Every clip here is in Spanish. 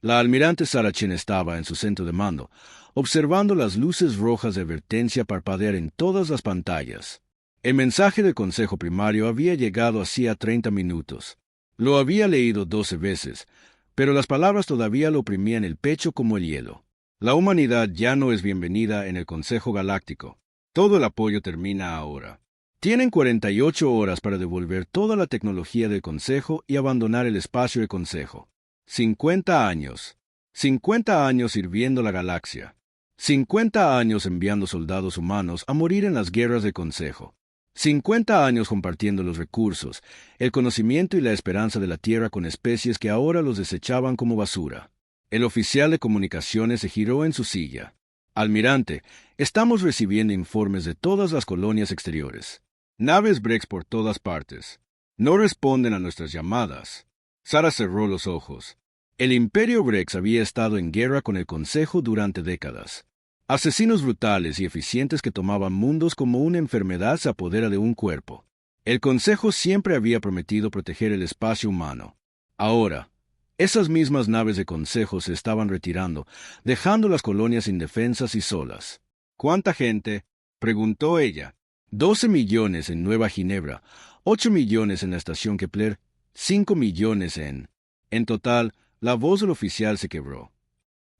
La almirante Sarah Chen estaba en su centro de mando, observando las luces rojas de advertencia parpadear en todas las pantallas. El mensaje del Consejo Primario había llegado hacía 30 minutos. Lo había leído 12 veces, pero las palabras todavía lo oprimían el pecho como el hielo. La humanidad ya no es bienvenida en el Consejo Galáctico. Todo el apoyo termina ahora. Tienen 48 horas para devolver toda la tecnología del Consejo y abandonar el espacio del Consejo. 50 años. 50 años sirviendo la galaxia. 50 años enviando soldados humanos a morir en las guerras del Consejo. 50 años compartiendo los recursos, el conocimiento y la esperanza de la Tierra con especies que ahora los desechaban como basura. El oficial de comunicaciones se giró en su silla. Almirante, estamos recibiendo informes de todas las colonias exteriores. Naves Brex por todas partes. No responden a nuestras llamadas. Sarah cerró los ojos. El Imperio Brex había estado en guerra con el Consejo durante décadas. Asesinos brutales y eficientes que tomaban mundos como una enfermedad se apodera de un cuerpo. El Consejo siempre había prometido proteger el espacio humano. Ahora, esas mismas naves de Consejo se estaban retirando, dejando las colonias indefensas y solas. ¿Cuánta gente?, preguntó ella. 12 millones en Nueva Ginebra, 8 millones en la estación Kepler, 5 millones en... En total, la voz del oficial se quebró.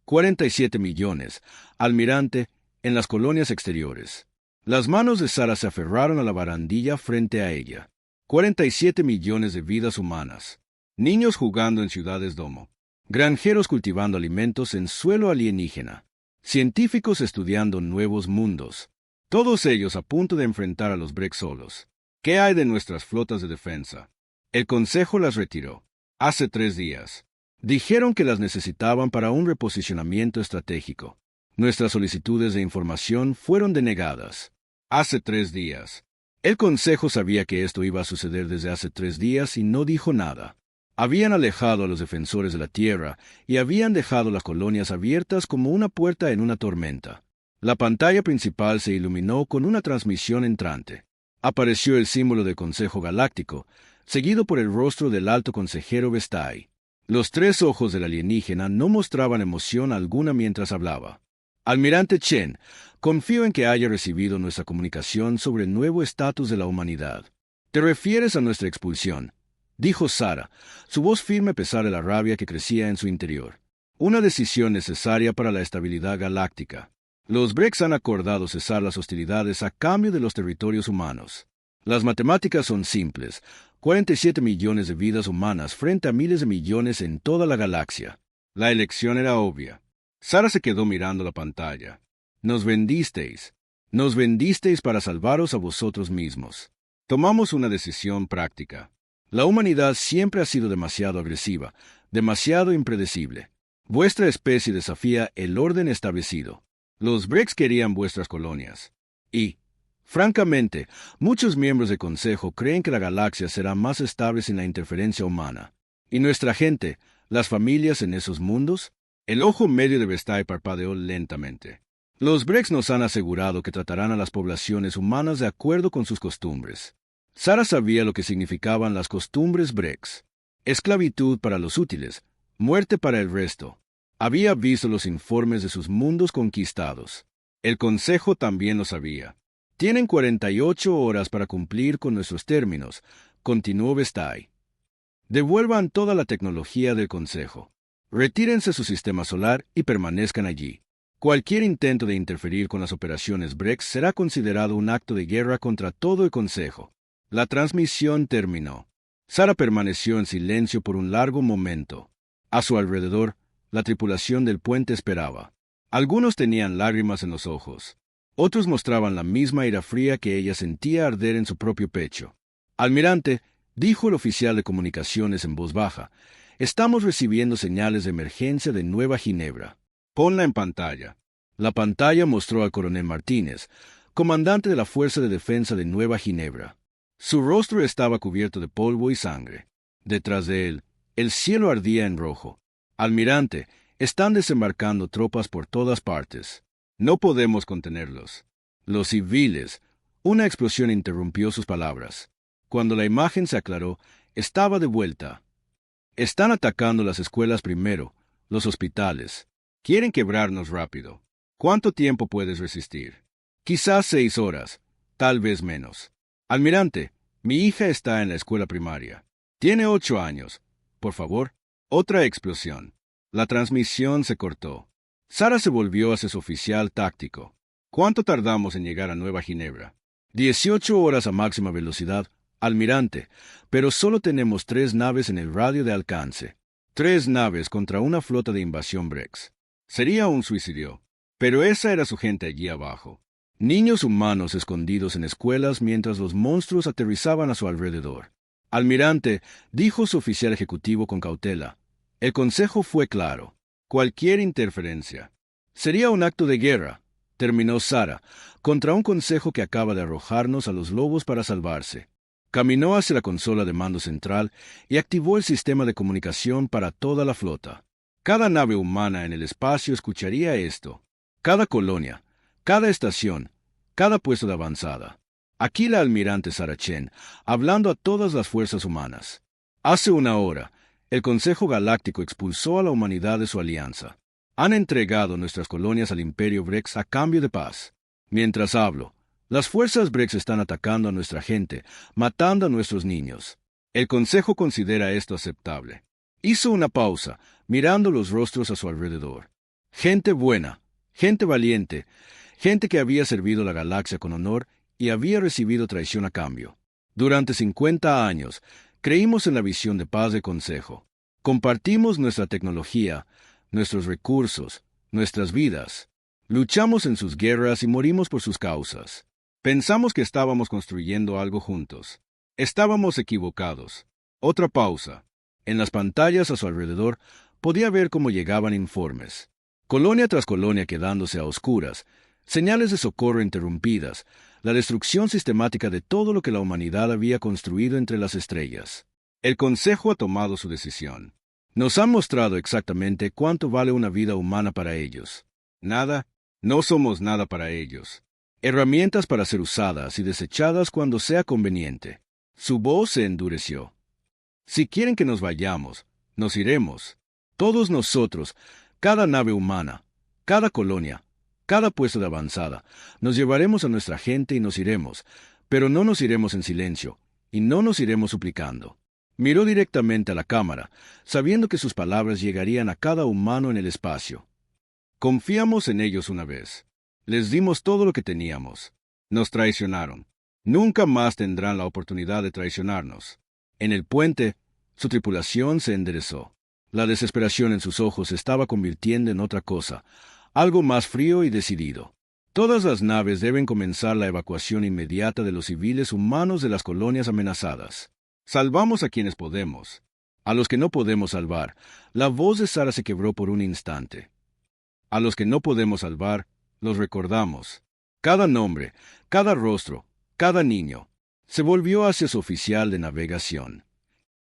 47 millones, almirante, en las colonias exteriores. Las manos de Sarah se aferraron a la barandilla frente a ella. 47 millones de vidas humanas. Niños jugando en ciudades domo. Granjeros cultivando alimentos en suelo alienígena. Científicos estudiando nuevos mundos. Todos ellos a punto de enfrentar a los Brex solos. ¿Qué hay de nuestras flotas de defensa? El Consejo las retiró. Hace 3 días. Dijeron que las necesitaban para un reposicionamiento estratégico. Nuestras solicitudes de información fueron denegadas. Hace 3 días. El Consejo sabía que esto iba a suceder desde hace 3 días y no dijo nada. Habían alejado a los defensores de la Tierra y habían dejado las colonias abiertas como una puerta en una tormenta. La pantalla principal se iluminó con una transmisión entrante. Apareció el símbolo del Consejo Galáctico, seguido por el rostro del alto consejero Vestai. Los 3 ojos del alienígena no mostraban emoción alguna mientras hablaba. Almirante Chen, confío en que haya recibido nuestra comunicación sobre el nuevo estatus de la humanidad. ¿Te refieres a nuestra expulsión?, dijo Sarah, su voz firme a pesar de la rabia que crecía en su interior. Una decisión necesaria para la estabilidad galáctica. Los Brex han acordado cesar las hostilidades a cambio de los territorios humanos. Las matemáticas son simples. 47 millones de vidas humanas frente a miles de millones en toda la galaxia. La elección era obvia. Sarah se quedó mirando la pantalla. Nos vendisteis. Nos vendisteis para salvaros a vosotros mismos. Tomamos una decisión práctica. La humanidad siempre ha sido demasiado agresiva, demasiado impredecible. Vuestra especie desafía el orden establecido. Los Brex querían vuestras colonias. Y, francamente, muchos miembros del Consejo creen que la galaxia será más estable sin la interferencia humana. ¿Y nuestra gente, las familias en esos mundos? El ojo medio de Vestai parpadeó lentamente. Los Brex nos han asegurado que tratarán a las poblaciones humanas de acuerdo con sus costumbres. Sarah sabía lo que significaban las costumbres Brex. Esclavitud para los útiles, muerte para el resto. Había visto los informes de sus mundos conquistados. El Consejo también lo sabía. Tienen 48 horas para cumplir con nuestros términos, continuó Vestai. Devuelvan toda la tecnología del Consejo. Retírense su sistema solar y permanezcan allí. Cualquier intento de interferir con las operaciones Brex será considerado un acto de guerra contra todo el Consejo. La transmisión terminó. Sarah permaneció en silencio por un largo momento. A su alrededor, la tripulación del puente esperaba. Algunos tenían lágrimas en los ojos. Otros mostraban la misma ira fría que ella sentía arder en su propio pecho. Almirante, dijo el oficial de comunicaciones en voz baja, estamos recibiendo señales de emergencia de Nueva Ginebra. Ponla en pantalla. La pantalla mostró al coronel Martínez, comandante de la Fuerza de Defensa de Nueva Ginebra. Su rostro estaba cubierto de polvo y sangre. Detrás de él, el cielo ardía en rojo. Almirante, están desembarcando tropas por todas partes. No podemos contenerlos. Los civiles. Una explosión interrumpió sus palabras. Cuando la imagen se aclaró, estaba de vuelta. Están atacando las escuelas primero, los hospitales. Quieren quebrarnos rápido. ¿Cuánto tiempo puedes resistir? Quizás 6 horas, tal vez menos. Almirante, mi hija está en la escuela primaria. Tiene 8 años. Por favor. Otra explosión. La transmisión se cortó. Sara se volvió hacia su oficial táctico. ¿Cuánto tardamos en llegar a Nueva Ginebra? 18 horas a máxima velocidad, almirante, pero solo tenemos 3 naves en el radio de alcance. 3 naves contra una flota de invasión Brex. Sería un suicidio. Pero esa era su gente allí abajo. Niños humanos escondidos en escuelas mientras los monstruos aterrizaban a su alrededor. Almirante, dijo su oficial ejecutivo con cautela. El consejo fue claro. Cualquier interferencia sería un acto de guerra, terminó Sara, contra un consejo que acaba de arrojarnos a los lobos para salvarse. Caminó hacia la consola de mando central y activó el sistema de comunicación para toda la flota. Cada nave humana en el espacio escucharía esto. Cada colonia, cada estación, cada puesto de avanzada. Aquí la almirante Sara Chen, hablando a todas las fuerzas humanas. Hace 1 hora, el Consejo Galáctico expulsó a la humanidad de su alianza. Han entregado nuestras colonias al Imperio Brex a cambio de paz. Mientras hablo, las fuerzas Brex están atacando a nuestra gente, matando a nuestros niños. El Consejo considera esto aceptable. Hizo una pausa, mirando los rostros a su alrededor. Gente buena, gente valiente, gente que había servido a la galaxia con honor y había recibido traición a cambio. Durante 50 años, creímos en la visión de paz del Consejo. Compartimos nuestra tecnología, nuestros recursos, nuestras vidas. Luchamos en sus guerras y morimos por sus causas. Pensamos que estábamos construyendo algo juntos. Estábamos equivocados. Otra pausa. En las pantallas a su alrededor podía ver cómo llegaban informes. Colonia tras colonia quedándose a oscuras, señales de socorro interrumpidas, la destrucción sistemática de todo lo que la humanidad había construido entre las estrellas. El Consejo ha tomado su decisión. Nos han mostrado exactamente cuánto vale una vida humana para ellos. Nada, no somos nada para ellos. Herramientas para ser usadas y desechadas cuando sea conveniente. Su voz se endureció. Si quieren que nos vayamos, nos iremos. Todos nosotros, cada nave humana, cada colonia, cada puesto de avanzada, nos llevaremos a nuestra gente y nos iremos, pero no nos iremos en silencio, y no nos iremos suplicando. Miró directamente a la cámara, sabiendo que sus palabras llegarían a cada humano en el espacio. Confiamos en ellos una vez. Les dimos todo lo que teníamos. Nos traicionaron. Nunca más tendrán la oportunidad de traicionarnos. En el puente, su tripulación se enderezó. La desesperación en sus ojos se estaba convirtiendo en otra cosa, algo más frío y decidido. Todas las naves deben comenzar la evacuación inmediata de los civiles humanos de las colonias amenazadas. Salvamos a quienes podemos. A los que no podemos salvar, la voz de Sara se quebró por un instante. A los que no podemos salvar, los recordamos. Cada nombre, cada rostro, cada niño. Se volvió hacia su oficial de navegación.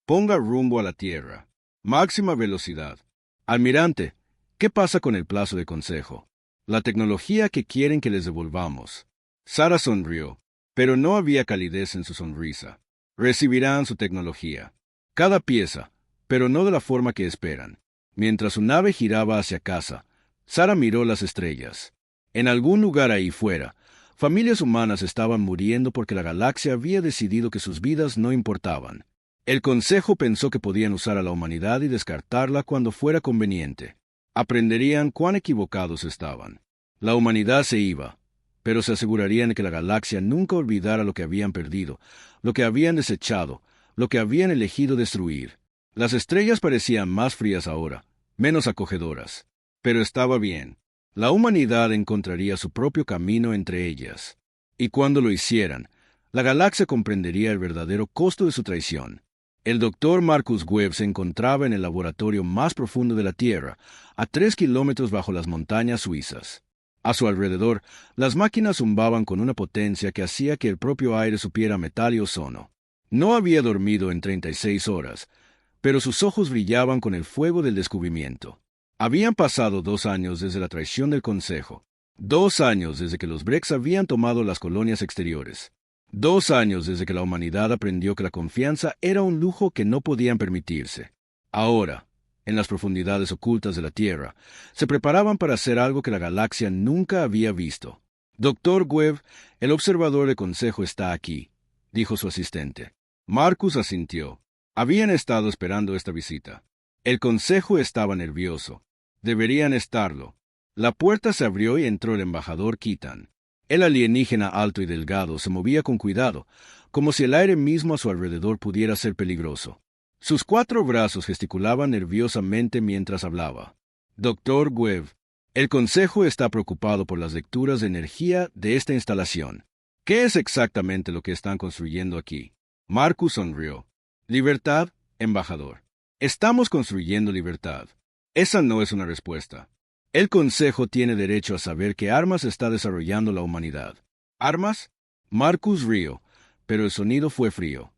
Ponga rumbo a la Tierra. Máxima velocidad. Almirante, ¿qué pasa con el plazo de consejo? La tecnología que quieren que les devolvamos. Sara sonrió, pero no había calidez en su sonrisa. Recibirán su tecnología. Cada pieza, pero no de la forma que esperan. Mientras su nave giraba hacia casa, Sara miró las estrellas. En algún lugar ahí fuera, familias humanas estaban muriendo porque la galaxia había decidido que sus vidas no importaban. El Consejo pensó que podían usar a la humanidad y descartarla cuando fuera conveniente. Aprenderían cuán equivocados estaban. La humanidad se iba, pero se asegurarían de que la galaxia nunca olvidara lo que habían perdido, lo que habían desechado, lo que habían elegido destruir. Las estrellas parecían más frías ahora, menos acogedoras. Pero estaba bien. La humanidad encontraría su propio camino entre ellas. Y cuando lo hicieran, la galaxia comprendería el verdadero costo de su traición. El doctor Marcus Webb se encontraba en el laboratorio más profundo de la Tierra, a 3 kilómetros bajo las montañas suizas. A su alrededor, las máquinas zumbaban con una potencia que hacía que el propio aire supiera metal y ozono. No había dormido en 36 horas, pero sus ojos brillaban con el fuego del descubrimiento. Habían pasado 2 años desde la traición del Consejo. 2 años desde que los Brex habían tomado las colonias exteriores. 2 años desde que la humanidad aprendió que la confianza era un lujo que no podían permitirse. Ahora, en las profundidades ocultas de la Tierra, se preparaban para hacer algo que la galaxia nunca había visto. Doctor Webb, el observador de consejo está aquí, dijo su asistente. Marcus asintió. Habían estado esperando esta visita. El consejo estaba nervioso. Deberían estarlo. La puerta se abrió y entró el embajador Keaton. El alienígena alto y delgado se movía con cuidado, como si el aire mismo a su alrededor pudiera ser peligroso. Sus 4 brazos gesticulaban nerviosamente mientras hablaba. Doctor Webb, el Consejo está preocupado por las lecturas de energía de esta instalación. ¿Qué es exactamente lo que están construyendo aquí? Marcus sonrió. Libertad, embajador. Estamos construyendo libertad. Esa no es una respuesta. El Consejo tiene derecho a saber qué armas está desarrollando la humanidad. ¿Armas? Marcus rió, pero el sonido fue frío.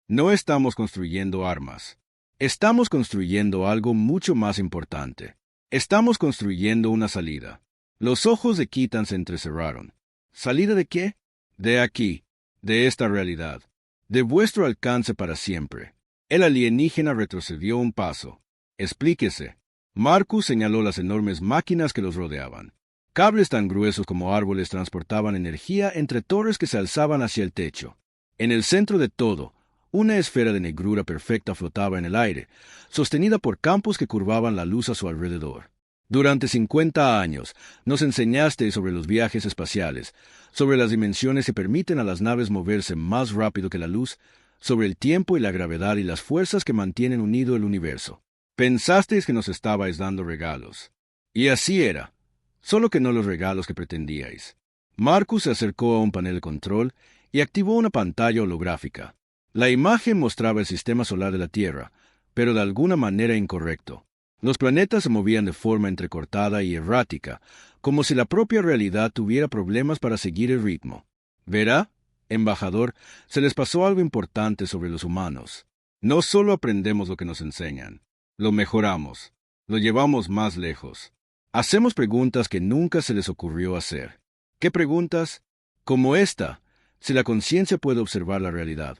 No estamos construyendo armas. Estamos construyendo algo mucho más importante. Estamos construyendo una salida. Los ojos de Keaton se entrecerraron. ¿Salida de qué? De aquí, de esta realidad, de vuestro alcance para siempre. El alienígena retrocedió un paso. Explíquese. Marcus señaló las enormes máquinas que los rodeaban. Cables tan gruesos como árboles transportaban energía entre torres que se alzaban hacia el techo. En el centro de todo, una esfera de negrura perfecta flotaba en el aire, sostenida por campos que curvaban la luz a su alrededor. Durante 50 años nos enseñaste sobre los viajes espaciales, sobre las dimensiones que permiten a las naves moverse más rápido que la luz, sobre el tiempo y la gravedad y las fuerzas que mantienen unido el universo. Pensasteis que nos estabais dando regalos. Y así era, solo que no los regalos que pretendíais. Marcus se acercó a un panel de control y activó una pantalla holográfica. La imagen mostraba el sistema solar de la Tierra, pero de alguna manera incorrecto. Los planetas se movían de forma entrecortada y errática, como si la propia realidad tuviera problemas para seguir el ritmo. ¿Verá, embajador, se les pasó algo importante sobre los humanos? No solo aprendemos lo que nos enseñan, lo mejoramos, lo llevamos más lejos. Hacemos preguntas que nunca se les ocurrió hacer. ¿Qué preguntas? Como esta, si la conciencia puede observar la realidad,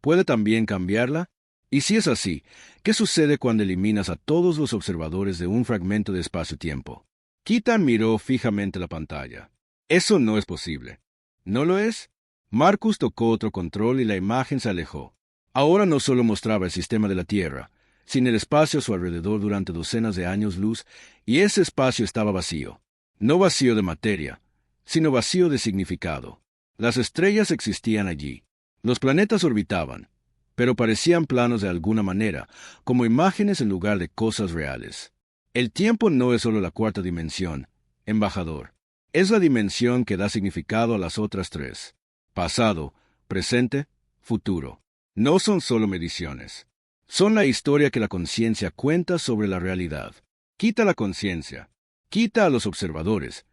¿puede también cambiarla? Y si es así, ¿qué sucede cuando eliminas a todos los observadores de un fragmento de espacio-tiempo? Keaton miró fijamente la pantalla. Eso no es posible. ¿No lo es? Marcus tocó otro control y la imagen se alejó. Ahora no solo mostraba el sistema de la Tierra, sino el espacio a su alrededor durante docenas de años luz, y ese espacio estaba vacío. No vacío de materia, sino vacío de significado. Las estrellas existían allí. Los planetas orbitaban, pero parecían planos de alguna manera, como imágenes en lugar de cosas reales. El tiempo no es solo la 4ª dimensión, embajador. Es la dimensión que da significado a las otras 3. Pasado, presente, futuro. No son solo mediciones. Son la historia que la conciencia cuenta sobre la realidad. Quita la conciencia, quita a los observadores,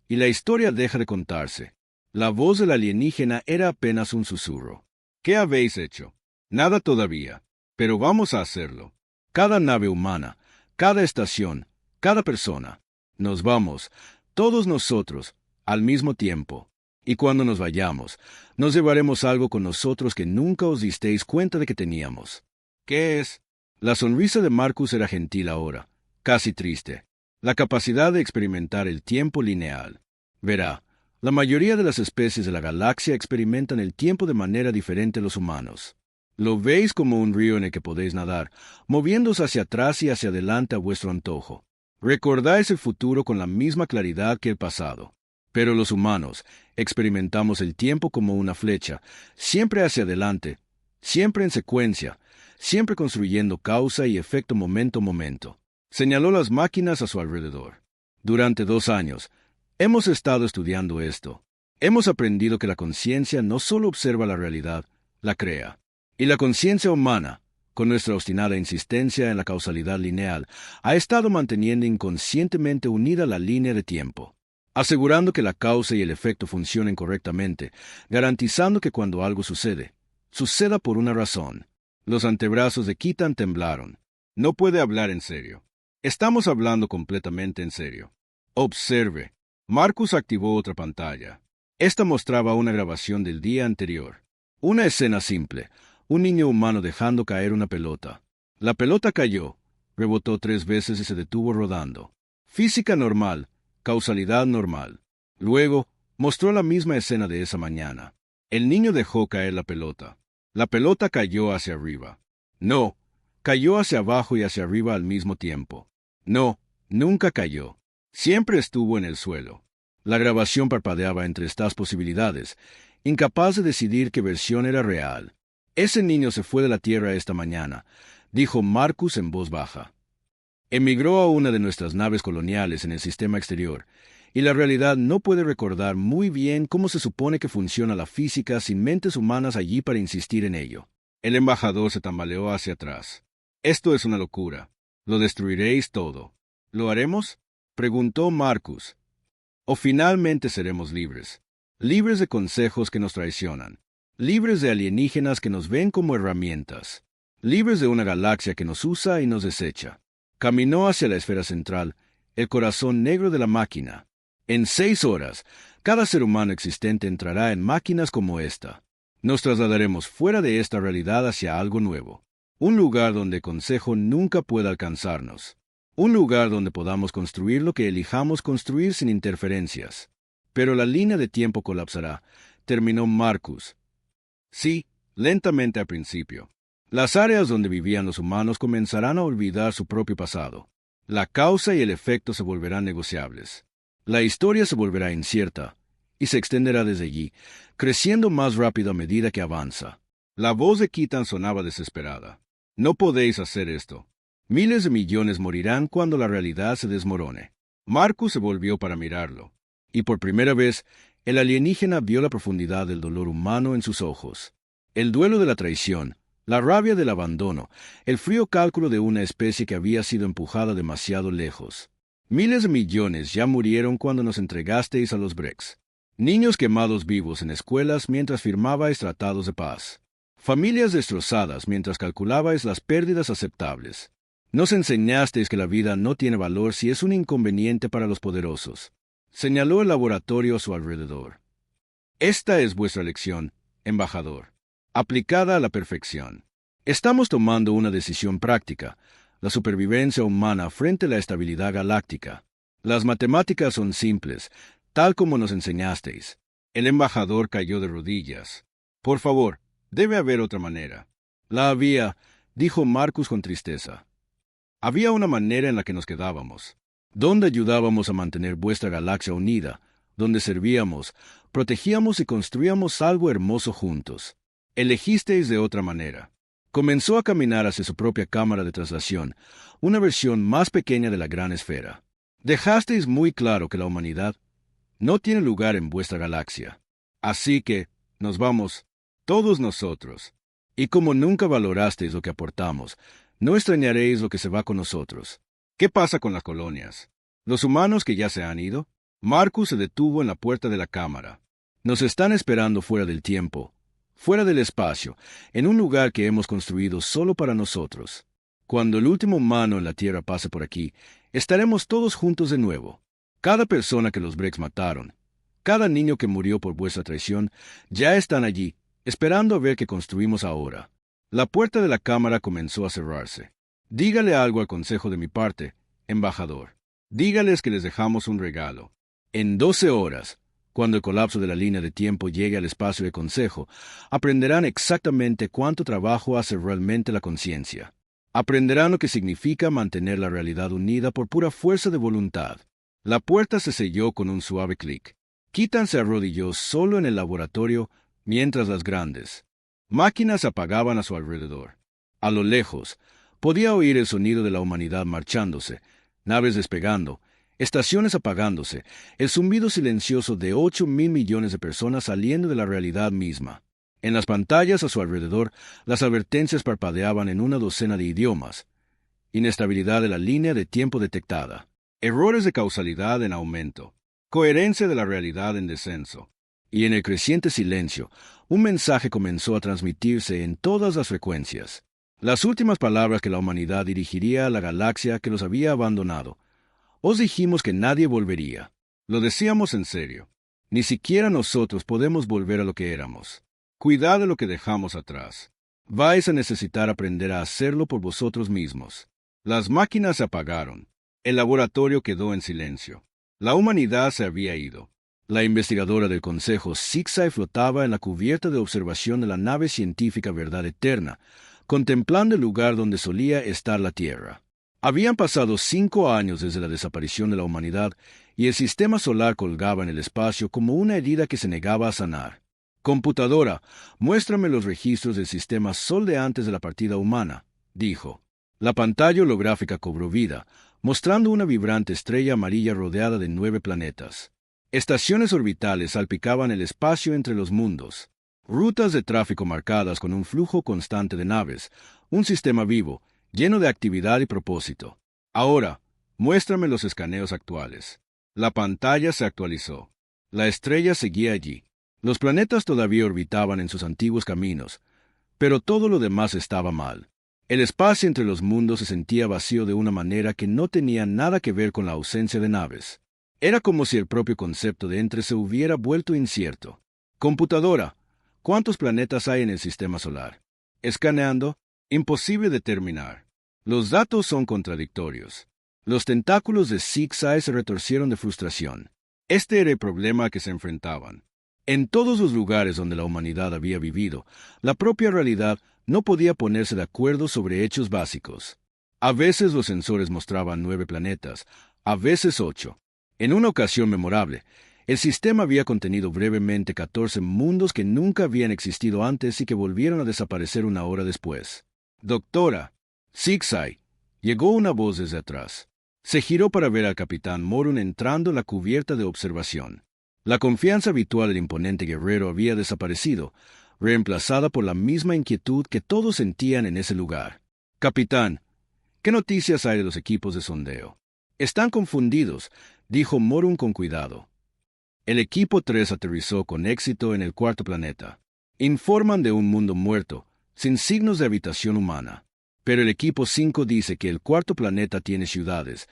y la historia deja de contarse. La voz del alienígena era apenas un susurro. ¿Qué habéis hecho? Nada todavía, pero vamos a hacerlo. Cada nave humana, cada estación, cada persona. Nos vamos, todos nosotros, al mismo tiempo. Y cuando nos vayamos, nos llevaremos algo con nosotros que nunca os disteis cuenta de que teníamos. ¿Qué es? La sonrisa de Marcus era gentil ahora, casi triste. La capacidad de experimentar el tiempo lineal. Verá, la mayoría de las especies de la galaxia experimentan el tiempo de manera diferente a los humanos. Lo veis como un río en el que podéis nadar, moviéndose hacia atrás y hacia adelante a vuestro antojo. Recordáis el futuro con la misma claridad que el pasado. Pero los humanos experimentamos el tiempo como una flecha, siempre hacia adelante, siempre en secuencia, siempre construyendo causa y efecto momento a momento. Señaló las máquinas a su alrededor. Durante 2 años, hemos estado estudiando esto. Hemos aprendido que la conciencia no solo observa la realidad, la crea. Y la conciencia humana, con nuestra obstinada insistencia en la causalidad lineal, ha estado manteniendo inconscientemente unida la línea de tiempo, asegurando que la causa y el efecto funcionen correctamente, garantizando que cuando algo sucede, suceda por una razón. Los antebrazos de Keaton temblaron. No puede hablar en serio. Estamos hablando completamente en serio. Observe. Marcus activó otra pantalla. Esta mostraba una grabación del día anterior. Una escena simple. Un niño humano dejando caer una pelota. La pelota cayó, rebotó 3 veces y se detuvo rodando. Física normal, causalidad normal. Luego, mostró la misma escena de esa mañana. El niño dejó caer la pelota. La pelota cayó hacia arriba. No, cayó hacia abajo y hacia arriba al mismo tiempo. No, nunca cayó. Siempre estuvo en el suelo. La grabación parpadeaba entre estas posibilidades, incapaz de decidir qué versión era real. Ese niño se fue de la Tierra esta mañana, dijo Marcus en voz baja. Emigró a una de nuestras naves coloniales en el sistema exterior, y la realidad no puede recordar muy bien cómo se supone que funciona la física sin mentes humanas allí para insistir en ello. El embajador se tambaleó hacia atrás. Esto es una locura. Lo destruiréis todo. ¿Lo haremos? Preguntó Marcus. ¿O finalmente seremos libres? Libres de consejos que nos traicionan. Libres de alienígenas que nos ven como herramientas. Libres de una galaxia que nos usa y nos desecha. Caminó hacia la esfera central, el corazón negro de la máquina. En 6 horas, cada ser humano existente entrará en máquinas como esta. Nos trasladaremos fuera de esta realidad hacia algo nuevo. Un lugar donde el consejo nunca pueda alcanzarnos. Un lugar donde podamos construir lo que elijamos construir sin interferencias. Pero la línea de tiempo colapsará, terminó Marcus. Sí, lentamente al principio. Las áreas donde vivían los humanos comenzarán a olvidar su propio pasado. La causa y el efecto se volverán negociables. La historia se volverá incierta, y se extenderá desde allí, creciendo más rápido a medida que avanza. La voz de Kitan sonaba desesperada. No podéis hacer esto. Miles de millones morirán cuando la realidad se desmorone. Marcus se volvió para mirarlo, y por primera vez, el alienígena vio la profundidad del dolor humano en sus ojos. El duelo de la traición, la rabia del abandono, el frío cálculo de una especie que había sido empujada demasiado lejos. Miles de millones ya murieron cuando nos entregasteis a los Brex. Niños quemados vivos en escuelas mientras firmabais tratados de paz. Familias destrozadas mientras calculabais las pérdidas aceptables. Nos enseñasteis que la vida no tiene valor si es un inconveniente para los poderosos. Señaló el laboratorio a su alrededor. Esta es vuestra lección, embajador, aplicada a la perfección. Estamos tomando una decisión práctica, la supervivencia humana frente a la estabilidad galáctica. Las matemáticas son simples, tal como nos enseñasteis. El embajador cayó de rodillas. Por favor, debe haber otra manera. La había, dijo Marcus con tristeza. Había una manera en la que nos quedábamos, donde ayudábamos a mantener vuestra galaxia unida, donde servíamos, protegíamos y construíamos algo hermoso juntos. Elegisteis de otra manera. Comenzó a caminar hacia su propia cámara de traslación, una versión más pequeña de la gran esfera. Dejasteis muy claro que la humanidad no tiene lugar en vuestra galaxia. Así que, nos vamos, todos nosotros. Y como nunca valorasteis lo que aportamos, no extrañaréis lo que se va con nosotros. ¿Qué pasa con las colonias? ¿Los humanos que ya se han ido? Marcus se detuvo en la puerta de la cámara. Nos están esperando fuera del tiempo, fuera del espacio, en un lugar que hemos construido solo para nosotros. Cuando el último humano en la Tierra pase por aquí, estaremos todos juntos de nuevo. Cada persona que los Brex mataron, cada niño que murió por vuestra traición, ya están allí, esperando a ver qué construimos ahora. La puerta de la cámara comenzó a cerrarse. Dígale algo al consejo de mi parte, embajador. Dígales que les dejamos un regalo. En 12 horas, cuando el colapso de la línea de tiempo llegue al espacio de consejo, aprenderán exactamente cuánto trabajo hace realmente la conciencia. Aprenderán lo que significa mantener la realidad unida por pura fuerza de voluntad. La puerta se selló con un suave clic. Kitan se arrodilló solo en el laboratorio mientras las grandes máquinas se apagaban a su alrededor. A lo lejos, podía oír el sonido de la humanidad marchándose, naves despegando, estaciones apagándose, el zumbido silencioso de 8.000 millones de personas saliendo de la realidad misma. En las pantallas a su alrededor, las advertencias parpadeaban en una docena de idiomas. Inestabilidad de la línea de tiempo detectada. Errores de causalidad en aumento. Coherencia de la realidad en descenso. Y en el creciente silencio, un mensaje comenzó a transmitirse en todas las frecuencias. Las últimas palabras que la humanidad dirigiría a la galaxia que los había abandonado. Os dijimos que nadie volvería. Lo decíamos en serio. Ni siquiera nosotros podemos volver a lo que éramos. Cuidad de lo que dejamos atrás. Vais a necesitar aprender a hacerlo por vosotros mismos. Las máquinas se apagaron. El laboratorio quedó en silencio. La humanidad se había ido. La investigadora del Consejo Sixai flotaba en la cubierta de observación de la nave científica Verdad Eterna, contemplando el lugar donde solía estar la Tierra. Habían pasado 5 años desde la desaparición de la humanidad y el sistema solar colgaba en el espacio como una herida que se negaba a sanar. Computadora, muéstrame los registros del sistema Sol de antes de la partida humana, dijo. La pantalla holográfica cobró vida, mostrando una vibrante estrella amarilla rodeada de 9 planetas. Estaciones orbitales salpicaban el espacio entre los mundos. Rutas de tráfico marcadas con un flujo constante de naves, un sistema vivo, lleno de actividad y propósito. Ahora, muéstrame los escaneos actuales. La pantalla se actualizó. La estrella seguía allí. Los planetas todavía orbitaban en sus antiguos caminos, pero todo lo demás estaba mal. El espacio entre los mundos se sentía vacío de una manera que no tenía nada que ver con la ausencia de naves. Era como si el propio concepto de entre se hubiera vuelto incierto. Computadora, ¿cuántos planetas hay en el sistema solar? Escaneando, imposible determinar. Los datos son contradictorios. Los tentáculos de Sixai se retorcieron de frustración. Este era el problema a que se enfrentaban. En todos los lugares donde la humanidad había vivido, la propia realidad no podía ponerse de acuerdo sobre hechos básicos. A veces los sensores mostraban 9 planetas, a veces 8. En una ocasión memorable, el sistema había contenido brevemente 14 mundos que nunca habían existido antes y que volvieron a desaparecer una hora después. Doctora, Sixai, llegó una voz desde atrás. Se giró para ver al capitán Morun entrando en la cubierta de observación. La confianza habitual del imponente guerrero había desaparecido, reemplazada por la misma inquietud que todos sentían en ese lugar. Capitán, ¿qué noticias hay de los equipos de sondeo? Están confundidos, dijo Morun con cuidado. El equipo 3 aterrizó con éxito en el 4º planeta. Informan de un mundo muerto, sin signos de habitación humana. Pero el equipo 5 dice que el 4º planeta tiene ciudades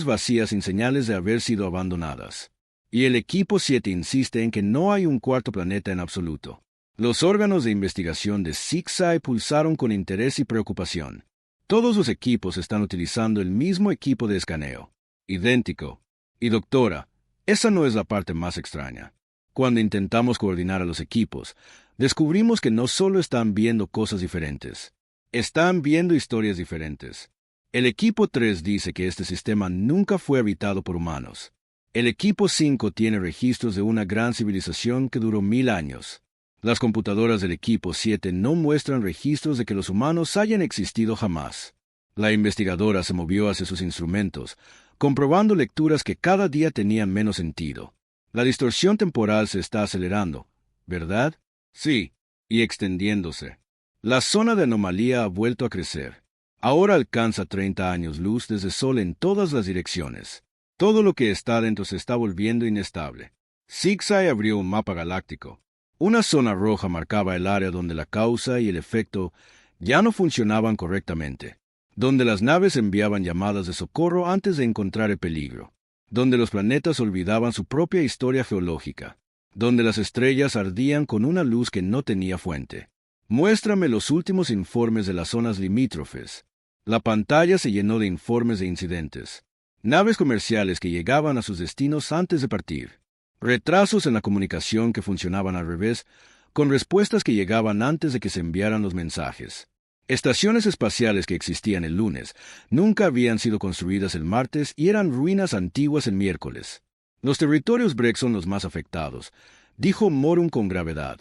vacías sin señales de haber sido abandonadas. Y el equipo 7 insiste en que no hay un 4º planeta en absoluto. Los órganos de investigación de Sixai pulsaron con interés y preocupación. Todos los equipos están utilizando el mismo equipo de escaneo. Idéntico. Y doctora, esa no es la parte más extraña. Cuando intentamos coordinar a los equipos, descubrimos que no solo están viendo cosas diferentes, están viendo historias diferentes. El equipo 3 dice que este sistema nunca fue habitado por humanos. El equipo 5 tiene registros de una gran civilización que duró 1000 años. Las computadoras del equipo 7 no muestran registros de que los humanos hayan existido jamás. La investigadora se movió hacia sus instrumentos, comprobando lecturas que cada día tenían menos sentido. La distorsión temporal se está acelerando, ¿verdad? Sí, y extendiéndose. La zona de anomalía ha vuelto a crecer. Ahora alcanza 30 años luz desde Sol en todas las direcciones. Todo lo que está dentro se está volviendo inestable. Sixai abrió un mapa galáctico. Una zona roja marcaba el área donde la causa y el efecto ya no funcionaban correctamente, donde las naves enviaban llamadas de socorro antes de encontrar el peligro, donde los planetas olvidaban su propia historia geológica, donde las estrellas ardían con una luz que no tenía fuente. Muéstrame los últimos informes de las zonas limítrofes. La pantalla se llenó de informes de incidentes. Naves comerciales que llegaban a sus destinos antes de partir. Retrasos en la comunicación que funcionaban al revés, con respuestas que llegaban antes de que se enviaran los mensajes. Estaciones espaciales que existían el lunes nunca habían sido construidas el martes y eran ruinas antiguas el miércoles. Los territorios Brex son los más afectados, dijo Morun con gravedad.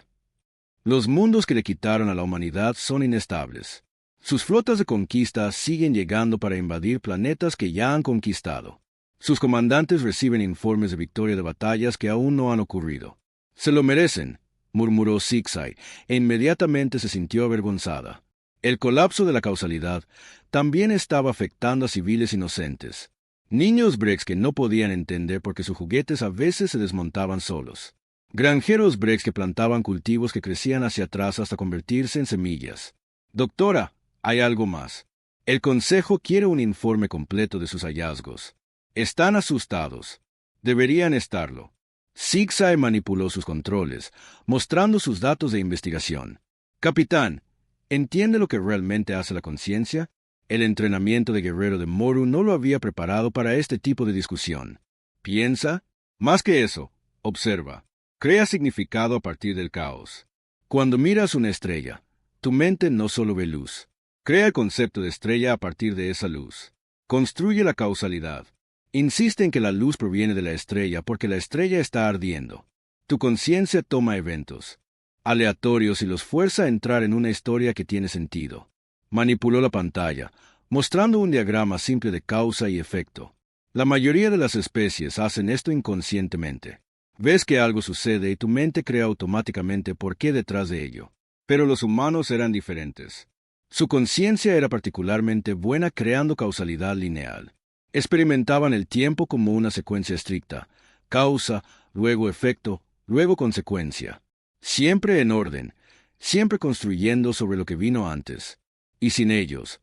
Los mundos que le quitaron a la humanidad son inestables. Sus flotas de conquista siguen llegando para invadir planetas que ya han conquistado. Sus comandantes reciben informes de victoria de batallas que aún no han ocurrido. Se lo merecen, murmuró Sixai, e inmediatamente se sintió avergonzada. El colapso de la causalidad también estaba afectando a civiles inocentes. Niños Brex que no podían entender porque sus juguetes a veces se desmontaban solos. Granjeros Brex que plantaban cultivos que crecían hacia atrás hasta convertirse en semillas. Doctora, hay algo más. El Consejo quiere un informe completo de sus hallazgos. Están asustados. Deberían estarlo. Sixai manipuló sus controles, mostrando sus datos de investigación. Capitán, ¿entiende lo que realmente hace la conciencia? El entrenamiento de guerrero de Morun no lo había preparado para este tipo de discusión. Piensa, más que eso, observa. Crea significado a partir del caos. Cuando miras una estrella, tu mente no solo ve luz. Crea el concepto de estrella a partir de esa luz. Construye la causalidad. Insiste en que la luz proviene de la estrella porque la estrella está ardiendo. Tu conciencia toma eventos aleatorios y los fuerza a entrar en una historia que tiene sentido. Manipuló la pantalla, mostrando un diagrama simple de causa y efecto. La mayoría de las especies hacen esto inconscientemente. Ves que algo sucede y tu mente crea automáticamente por qué detrás de ello. Pero los humanos eran diferentes. Su conciencia era particularmente buena creando causalidad lineal. Experimentaban el tiempo como una secuencia estricta, causa, luego efecto, luego consecuencia. Siempre en orden, siempre construyendo sobre lo que vino antes. Y sin ellos,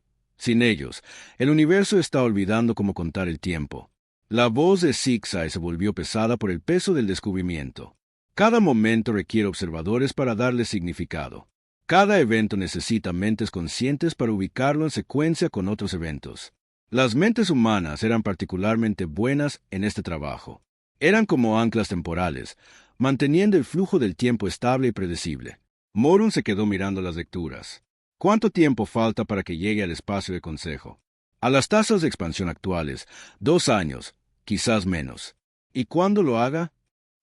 el universo está olvidando cómo contar el tiempo. La voz de Zigzag se volvió pesada por el peso del descubrimiento. Cada momento requiere observadores para darle significado. Cada evento necesita mentes conscientes para ubicarlo en secuencia con otros eventos. Las mentes humanas eran particularmente buenas en este trabajo. Eran como anclas temporales, manteniendo el flujo del tiempo estable y predecible. Morun se quedó mirando las lecturas. ¿Cuánto tiempo falta para que llegue al espacio de consejo? A las tasas de expansión actuales, 2 años, quizás menos. ¿Y cuándo lo haga?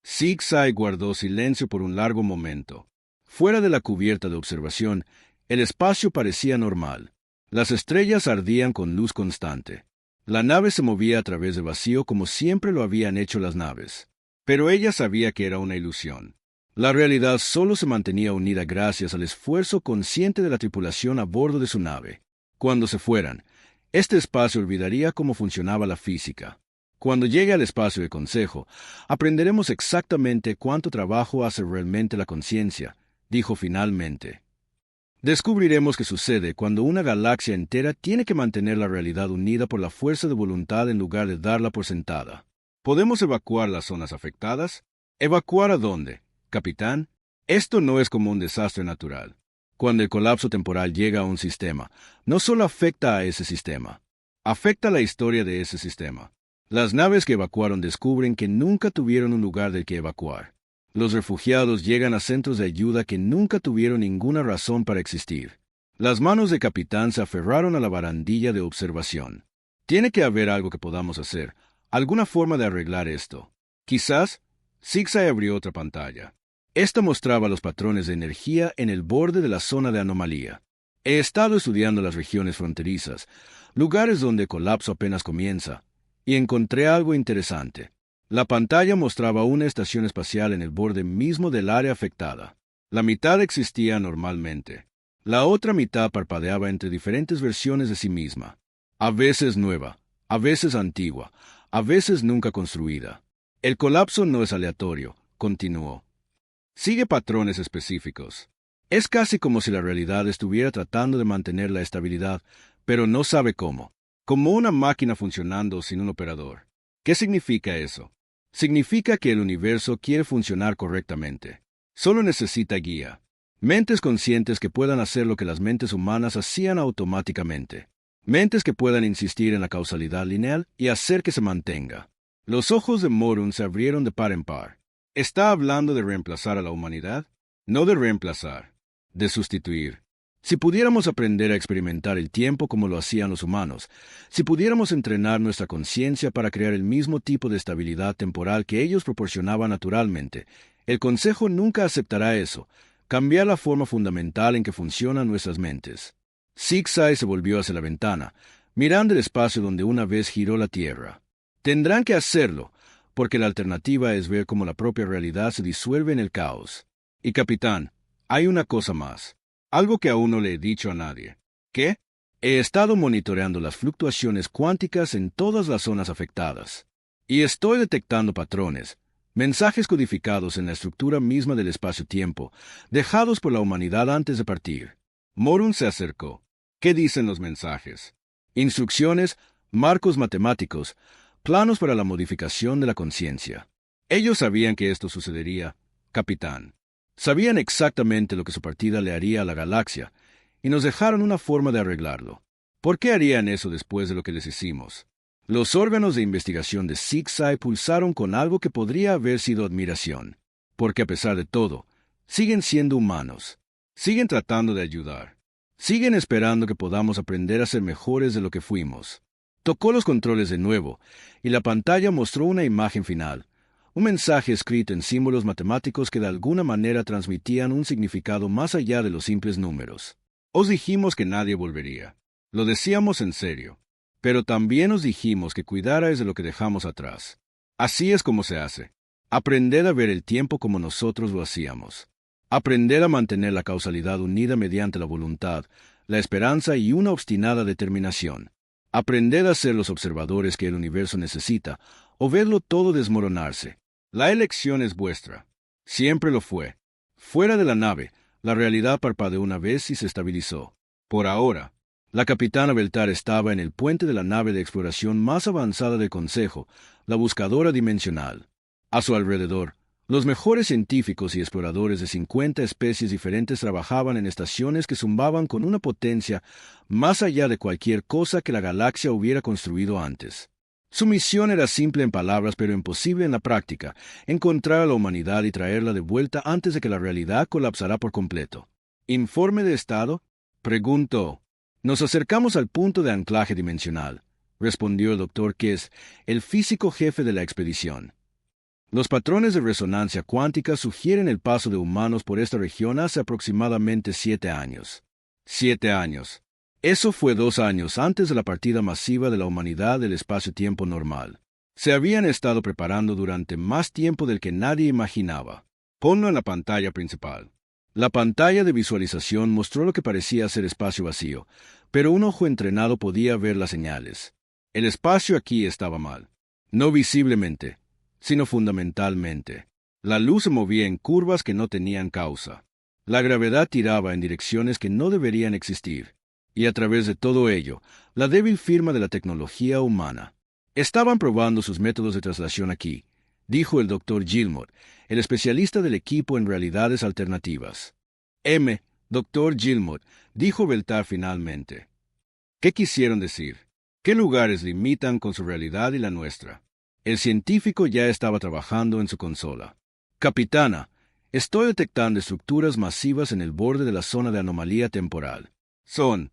Zigzag guardó silencio por un largo momento. Fuera de la cubierta de observación, el espacio parecía normal. Las estrellas ardían con luz constante. La nave se movía a través del vacío como siempre lo habían hecho las naves. Pero ella sabía que era una ilusión. La realidad solo se mantenía unida gracias al esfuerzo consciente de la tripulación a bordo de su nave. Cuando se fueran, este espacio olvidaría cómo funcionaba la física. Cuando llegue al espacio de consejo, aprenderemos exactamente cuánto trabajo hace realmente la conciencia, dijo finalmente. Descubriremos qué sucede cuando una galaxia entera tiene que mantener la realidad unida por la fuerza de voluntad en lugar de darla por sentada. ¿Podemos evacuar las zonas afectadas? ¿Evacuar a dónde, capitán? Esto no es como un desastre natural. Cuando el colapso temporal llega a un sistema, no solo afecta a ese sistema, afecta la historia de ese sistema. Las naves que evacuaron descubren que nunca tuvieron un lugar del que evacuar. Los refugiados llegan a centros de ayuda que nunca tuvieron ninguna razón para existir. Las manos de capitán se aferraron a la barandilla de observación. Tiene que haber algo que podamos hacer, alguna forma de arreglar esto. Quizás, Zigzag abrió otra pantalla. Esta mostraba los patrones de energía en el borde de la zona de anomalía. He estado estudiando las regiones fronterizas, lugares donde el colapso apenas comienza, y encontré algo interesante. La pantalla mostraba una estación espacial en el borde mismo del área afectada. La mitad existía normalmente. La otra mitad parpadeaba entre diferentes versiones de sí misma. A veces nueva, a veces antigua, a veces nunca construida. El colapso no es aleatorio, continuó. Sigue patrones específicos. Es casi como si la realidad estuviera tratando de mantener la estabilidad, pero no sabe cómo. Como una máquina funcionando sin un operador. ¿Qué significa eso? Significa que el universo quiere funcionar correctamente. Solo necesita guía. Mentes conscientes que puedan hacer lo que las mentes humanas hacían automáticamente. Mentes que puedan insistir en la causalidad lineal y hacer que se mantenga. Los ojos de Morun se abrieron de par en par. ¿Está hablando de reemplazar a la humanidad? No de reemplazar, de sustituir. Si pudiéramos aprender a experimentar el tiempo como lo hacían los humanos, si pudiéramos entrenar nuestra conciencia para crear el mismo tipo de estabilidad temporal que ellos proporcionaban naturalmente, el Consejo nunca aceptará eso, cambiar la forma fundamental en que funcionan nuestras mentes. Zigzag se volvió hacia la ventana, mirando el espacio donde una vez giró la Tierra. Tendrán que hacerlo, porque la alternativa es ver cómo la propia realidad se disuelve en el caos. Y capitán, hay una cosa más. Algo que aún no le he dicho a nadie. ¿Qué? He estado monitoreando las fluctuaciones cuánticas en todas las zonas afectadas. Y estoy detectando patrones, mensajes codificados en la estructura misma del espacio-tiempo, dejados por la humanidad antes de partir. Morun se acercó. ¿Qué dicen los mensajes? Instrucciones, marcos matemáticos, planos para la modificación de la conciencia. Ellos sabían que esto sucedería, capitán. Sabían exactamente lo que su partida le haría a la galaxia, y nos dejaron una forma de arreglarlo. ¿Por qué harían eso después de lo que les hicimos? Los órganos de investigación de Six-Eye pulsaron con algo que podría haber sido admiración, porque a pesar de todo, siguen siendo humanos, siguen tratando de ayudar, siguen esperando que podamos aprender a ser mejores de lo que fuimos. Tocó los controles de nuevo, y la pantalla mostró una imagen final, un mensaje escrito en símbolos matemáticos que de alguna manera transmitían un significado más allá de los simples números. Os dijimos que nadie volvería. Lo decíamos en serio. Pero también os dijimos que cuidarais de lo que dejamos atrás. Así es como se hace. Aprended a ver el tiempo como nosotros lo hacíamos. Aprended a mantener la causalidad unida mediante la voluntad, la esperanza y una obstinada determinación. Aprended a ser los observadores que el universo necesita, o verlo todo desmoronarse. La elección es vuestra. Siempre lo fue. Fuera de la nave, la realidad parpadeó una vez y se estabilizó. Por ahora, la capitana Beltar estaba en el puente de la nave de exploración más avanzada del Consejo, la buscadora dimensional. A su alrededor, los mejores científicos y exploradores de 50 especies diferentes trabajaban en estaciones que zumbaban con una potencia más allá de cualquier cosa que la galaxia hubiera construido antes. Su misión era simple en palabras pero imposible en la práctica: encontrar a la humanidad y traerla de vuelta antes de que la realidad colapsara por completo. ¿Informe de estado?, preguntó. Nos acercamos al punto de anclaje dimensional, respondió el Dr. Kess, el físico jefe de la expedición. Los patrones de resonancia cuántica sugieren el paso de humanos por esta región hace aproximadamente 7 años. 7 años. Eso fue 2 años antes de la partida masiva de la humanidad del espacio-tiempo normal. Se habían estado preparando durante más tiempo del que nadie imaginaba. Ponlo en la pantalla principal. La pantalla de visualización mostró lo que parecía ser espacio vacío, pero un ojo entrenado podía ver las señales. El espacio aquí estaba mal. No visiblemente, sino fundamentalmente. La luz se movía en curvas que no tenían causa. La gravedad tiraba en direcciones que no deberían existir. Y a través de todo ello, la débil firma de la tecnología humana. Estaban probando sus métodos de traslación aquí, dijo el Dr. Gilmore, el especialista del equipo en realidades alternativas. Dr. Gilmore, dijo Beltar finalmente. ¿Qué quisieron decir? ¿Qué lugares limitan con su realidad y la nuestra? El científico ya estaba trabajando en su consola. Capitana, estoy detectando estructuras masivas en el borde de la zona de anomalía temporal. Son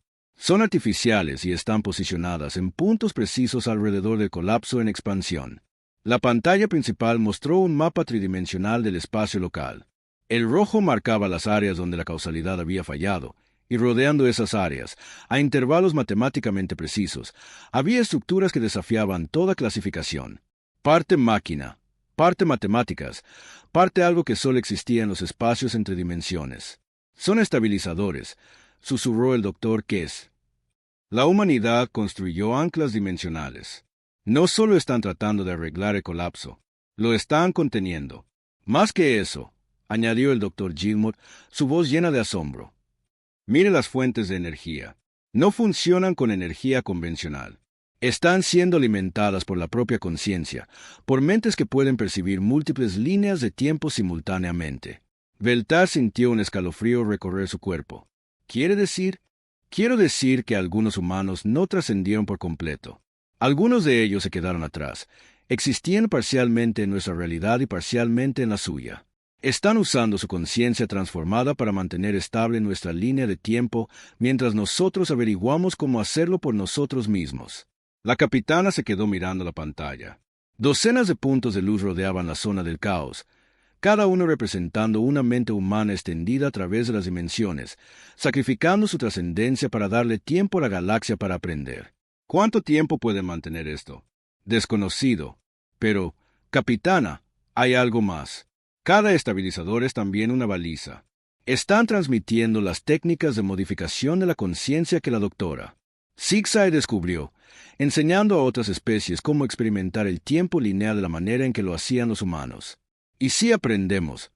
artificiales y están posicionadas en puntos precisos alrededor del colapso en expansión. La pantalla principal mostró un mapa tridimensional del espacio local. El rojo marcaba las áreas donde la causalidad había fallado, y rodeando esas áreas, a intervalos matemáticamente precisos, había estructuras que desafiaban toda clasificación. Parte máquina, parte matemáticas, parte algo que solo existía en los espacios entre dimensiones. Son estabilizadores, susurró el Dr. Kess. La humanidad construyó anclas dimensionales. No solo están tratando de arreglar el colapso, lo están conteniendo. Más que eso, añadió el Dr. Gilmore, su voz llena de asombro. Mire las fuentes de energía. No funcionan con energía convencional. Están siendo alimentadas por la propia conciencia, por mentes que pueden percibir múltiples líneas de tiempo simultáneamente. Beltar sintió un escalofrío recorrer su cuerpo. Quiero decir que algunos humanos no trascendieron por completo. Algunos de ellos se quedaron atrás. Existían parcialmente en nuestra realidad y parcialmente en la suya. Están usando su conciencia transformada para mantener estable nuestra línea de tiempo mientras nosotros averiguamos cómo hacerlo por nosotros mismos. La capitana se quedó mirando la pantalla. Docenas de puntos de luz rodeaban la zona del caos, cada uno representando una mente humana extendida a través de las dimensiones, sacrificando su trascendencia para darle tiempo a la galaxia para aprender. ¿Cuánto tiempo puede mantener esto? Desconocido. Pero, capitana, hay algo más. Cada estabilizador es también una baliza. Están transmitiendo las técnicas de modificación de la conciencia que la doctora Six-Eye descubrió, enseñando a otras especies cómo experimentar el tiempo lineal de la manera en que lo hacían los humanos. Y si aprendemos,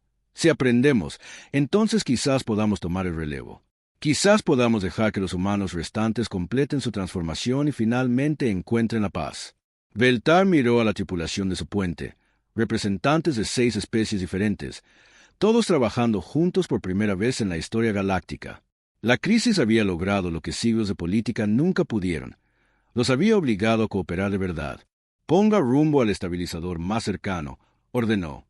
entonces quizás podamos tomar el relevo. Quizás podamos dejar que los humanos restantes completen su transformación y finalmente encuentren la paz. Beltar miró a la tripulación de su puente, representantes de 6 especies diferentes, todos trabajando juntos por primera vez en la historia galáctica. La crisis había logrado lo que siglos de política nunca pudieron. Los había obligado a cooperar de verdad. Ponga rumbo al estabilizador más cercano, ordenó.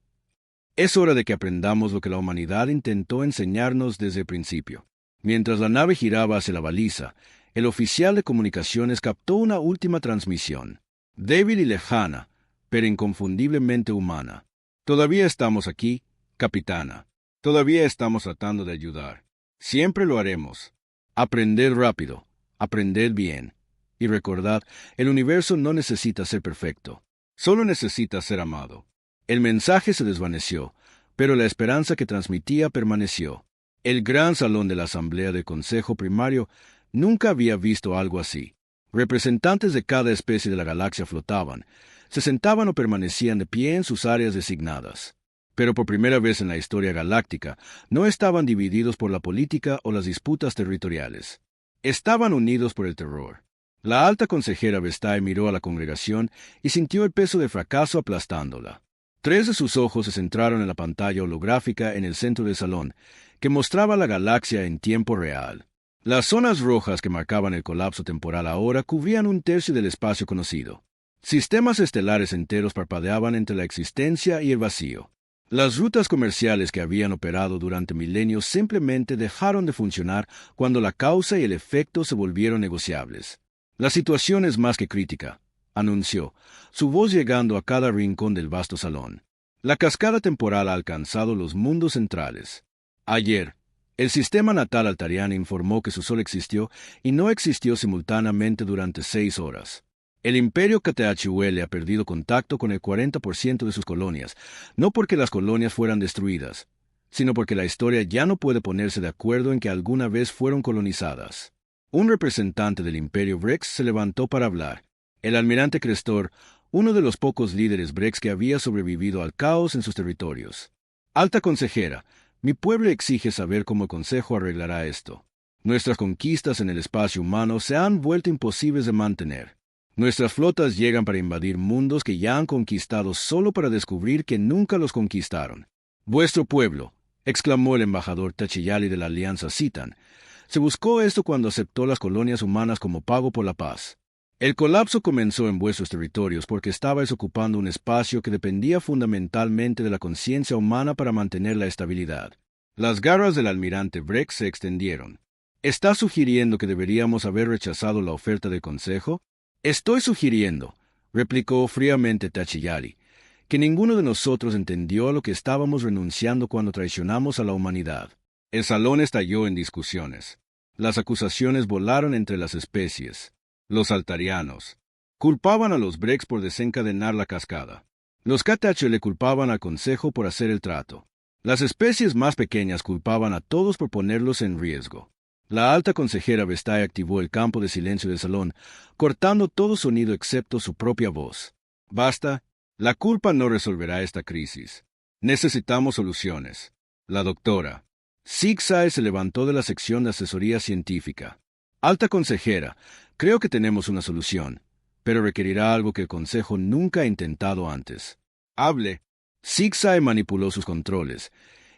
Es hora de que aprendamos lo que la humanidad intentó enseñarnos desde el principio. Mientras la nave giraba hacia la baliza, el oficial de comunicaciones captó una última transmisión. Débil y lejana, pero inconfundiblemente humana. Todavía estamos aquí, capitana. Todavía estamos tratando de ayudar. Siempre lo haremos. Aprended rápido, aprended bien. Y recordad, el universo no necesita ser perfecto. Solo necesita ser amado. El mensaje se desvaneció, pero la esperanza que transmitía permaneció. El gran salón de la Asamblea del Consejo Primario nunca había visto algo así. Representantes de cada especie de la galaxia flotaban, se sentaban o permanecían de pie en sus áreas designadas. Pero por primera vez en la historia galáctica, no estaban divididos por la política o las disputas territoriales. Estaban unidos por el terror. La alta consejera Vestae miró a la congregación y sintió el peso del fracaso aplastándola. 3 de sus ojos se centraron en la pantalla holográfica en el centro del salón, que mostraba la galaxia en tiempo real. Las zonas rojas que marcaban el colapso temporal ahora cubrían 1/3 del espacio conocido. Sistemas estelares enteros parpadeaban entre la existencia y el vacío. Las rutas comerciales que habían operado durante milenios simplemente dejaron de funcionar cuando la causa y el efecto se volvieron negociables. La situación es más que crítica, anunció, su voz llegando a cada rincón del vasto salón. La cascada temporal ha alcanzado los mundos centrales. Ayer, el sistema natal altariano informó que su sol existió y no existió simultáneamente durante 6 horas. El imperio KTHUL ha perdido contacto con el 40% de sus colonias, no porque las colonias fueran destruidas, sino porque la historia ya no puede ponerse de acuerdo en que alguna vez fueron colonizadas. Un representante del imperio Brex se levantó para hablar. El almirante Crestor, uno de los pocos líderes Brex que había sobrevivido al caos en sus territorios. Alta consejera, mi pueblo exige saber cómo el Consejo arreglará esto. Nuestras conquistas en el espacio humano se han vuelto imposibles de mantener. Nuestras flotas llegan para invadir mundos que ya han conquistado solo para descubrir que nunca los conquistaron. Vuestro pueblo, exclamó el embajador Tachiyali de la Alianza Citan, se buscó esto cuando aceptó las colonias humanas como pago por la paz. El colapso comenzó en vuestros territorios porque estabais ocupando un espacio que dependía fundamentalmente de la conciencia humana para mantener la estabilidad. Las garras del almirante Brex se extendieron. ¿Está sugiriendo que deberíamos haber rechazado la oferta del Consejo? Estoy sugiriendo, replicó fríamente Tachiyali, que ninguno de nosotros entendió a lo que estábamos renunciando cuando traicionamos a la humanidad. El salón estalló en discusiones. Las acusaciones volaron entre las especies. Los altarianos culpaban a los Brex por desencadenar la cascada. Los KTH le culpaban al Consejo por hacer el trato. Las especies más pequeñas culpaban a todos por ponerlos en riesgo. La alta consejera Vestae activó el campo de silencio del salón, cortando todo sonido excepto su propia voz. Basta, la culpa no resolverá esta crisis. Necesitamos soluciones. La doctora Zigzag se levantó de la sección de asesoría científica. Alta consejera, creo que tenemos una solución, pero requerirá algo que el Consejo nunca ha intentado antes. Hable. Zigzag manipuló sus controles,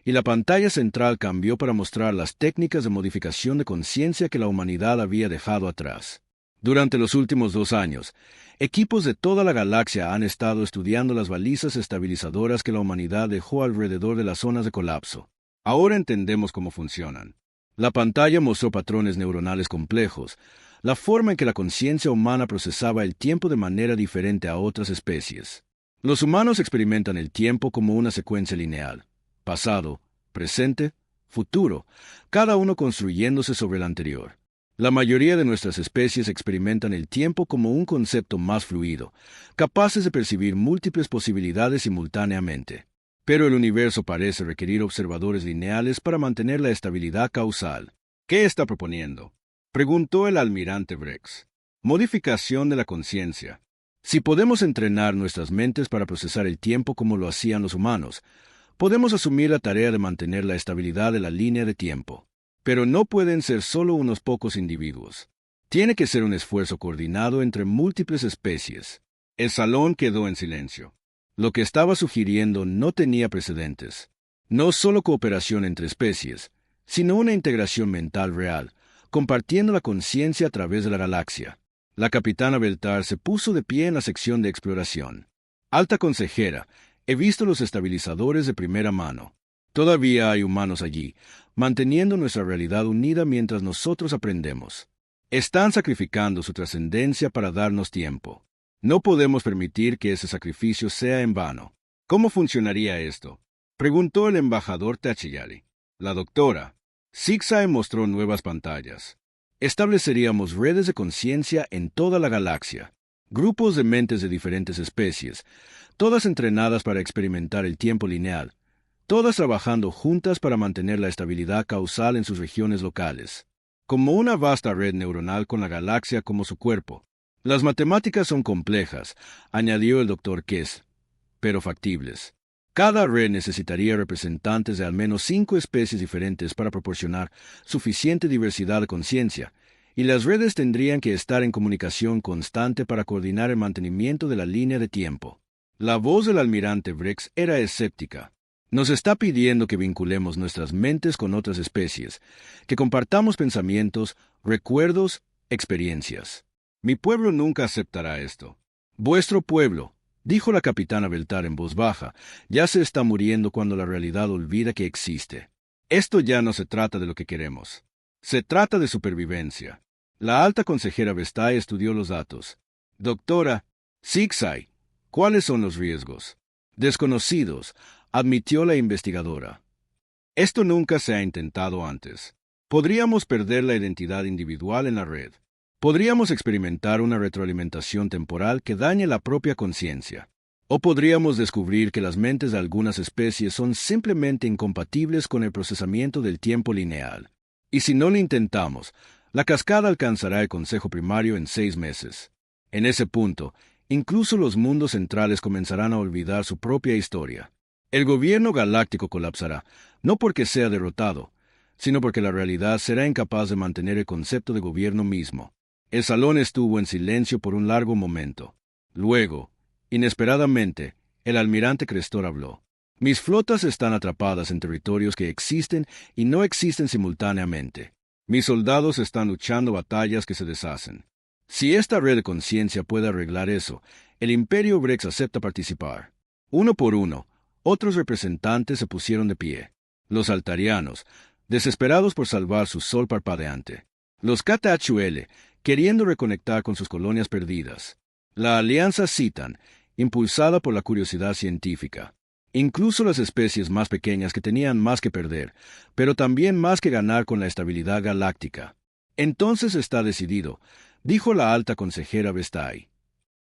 y la pantalla central cambió para mostrar las técnicas de modificación de conciencia que la humanidad había dejado atrás. Durante los últimos 2 años, equipos de toda la galaxia han estado estudiando las balizas estabilizadoras que la humanidad dejó alrededor de las zonas de colapso. Ahora entendemos cómo funcionan. La pantalla mostró patrones neuronales complejos, la forma en que la conciencia humana procesaba el tiempo de manera diferente a otras especies. Los humanos experimentan el tiempo como una secuencia lineal. Pasado, presente, futuro, cada uno construyéndose sobre el anterior. La mayoría de nuestras especies experimentan el tiempo como un concepto más fluido, capaces de percibir múltiples posibilidades simultáneamente. Pero el universo parece requerir observadores lineales para mantener la estabilidad causal. ¿Qué está proponiendo?, preguntó el almirante Brex. Modificación de la conciencia. Si podemos entrenar nuestras mentes para procesar el tiempo como lo hacían los humanos, podemos asumir la tarea de mantener la estabilidad de la línea de tiempo. Pero no pueden ser solo unos pocos individuos. Tiene que ser un esfuerzo coordinado entre múltiples especies. El salón quedó en silencio. Lo que estaba sugiriendo no tenía precedentes. No solo cooperación entre especies, sino una integración mental real, compartiendo la conciencia a través de la galaxia. La capitana Beltar se puso de pie en la sección de exploración. Alta consejera, he visto los estabilizadores de primera mano. Todavía hay humanos allí, manteniendo nuestra realidad unida mientras nosotros aprendemos. Están sacrificando su trascendencia para darnos tiempo. No podemos permitir que ese sacrificio sea en vano. ¿Cómo funcionaría esto?, preguntó el embajador Tachiyari. La doctora Sixai mostró nuevas pantallas. Estableceríamos redes de conciencia en toda la galaxia, grupos de mentes de diferentes especies, todas entrenadas para experimentar el tiempo lineal, todas trabajando juntas para mantener la estabilidad causal en sus regiones locales, como una vasta red neuronal con la galaxia como su cuerpo. Las matemáticas son complejas, añadió el Dr. Kess, pero factibles. Cada red necesitaría representantes de al menos 5 especies diferentes para proporcionar suficiente diversidad de conciencia, y las redes tendrían que estar en comunicación constante para coordinar el mantenimiento de la línea de tiempo. La voz del almirante Brex era escéptica. Nos está pidiendo que vinculemos nuestras mentes con otras especies, que compartamos pensamientos, recuerdos, experiencias. Mi pueblo nunca aceptará esto. Vuestro pueblo, dijo la capitana Beltar en voz baja, ya se está muriendo cuando la realidad olvida que existe. Esto ya no se trata de lo que queremos. Se trata de supervivencia. La alta consejera Vestai estudió los datos. Doctora Sixai, ¿cuáles son los riesgos? Desconocidos, admitió la investigadora. Esto nunca se ha intentado antes. Podríamos perder la identidad individual en la red. Podríamos experimentar una retroalimentación temporal que dañe la propia conciencia. O podríamos descubrir que las mentes de algunas especies son simplemente incompatibles con el procesamiento del tiempo lineal. Y si no lo intentamos, la cascada alcanzará el Consejo Primario en 6 meses. En ese punto, incluso los mundos centrales comenzarán a olvidar su propia historia. El gobierno galáctico colapsará, no porque sea derrotado, sino porque la realidad será incapaz de mantener el concepto de gobierno mismo. El salón estuvo en silencio por un largo momento. Luego, inesperadamente, el almirante Crestor habló. Mis flotas están atrapadas en territorios que existen y no existen simultáneamente. Mis soldados están luchando batallas que se deshacen. Si esta red de conciencia puede arreglar eso, el Imperio Brex acepta participar. Uno por uno, otros representantes se pusieron de pie. Los altarianos, desesperados por salvar su sol parpadeante. Los KTHUL, queriendo reconectar con sus colonias perdidas. La Alianza Citan, impulsada por la curiosidad científica. Incluso las especies más pequeñas que tenían más que perder, pero también más que ganar con la estabilidad galáctica. Entonces está decidido, dijo la alta consejera Vestai.